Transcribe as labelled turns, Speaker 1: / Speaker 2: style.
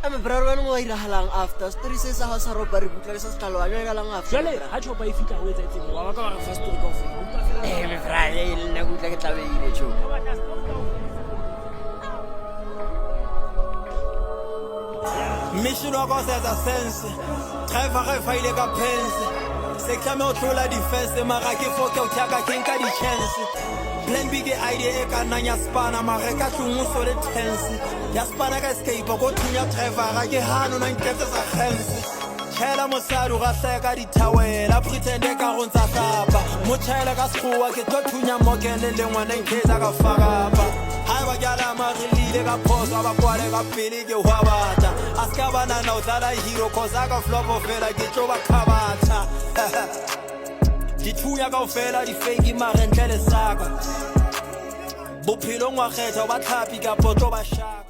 Speaker 1: ame brother wena mo irahalang after story se sa ha sa robbery butla le sa stlalo a irahalang after
Speaker 2: jale ha chopa e fitla o etsa etseng wa ka ba first story ka ofela
Speaker 1: me brother e nna butla ke tlabeile cho
Speaker 3: mission wa go setsa sense driver ga faile ka pense se tlame o tlola defense mara ke foke o tshaka ke nka di chance plan big idea e ka nanya spana mara ka tlungu so le tense ya spana ka escape go thunya driver ga ke hano na nketse sa khense chela mosadu ga seka di tawela pretend ka go ntsa hlapa mo chela ka skhuwa ke tlo thunya mokele le ngwana nkeza ka fakapa hai ba jala marilile ka phosa ba kwale ka pele ke hwa bata aska bana na udlala hero cause ka flop ofela ke tlo ba khabatha dithunya ka ofela di fake mara ntle le saka bophelo ngwa kgetha ba tlhapi ka poto ba shaka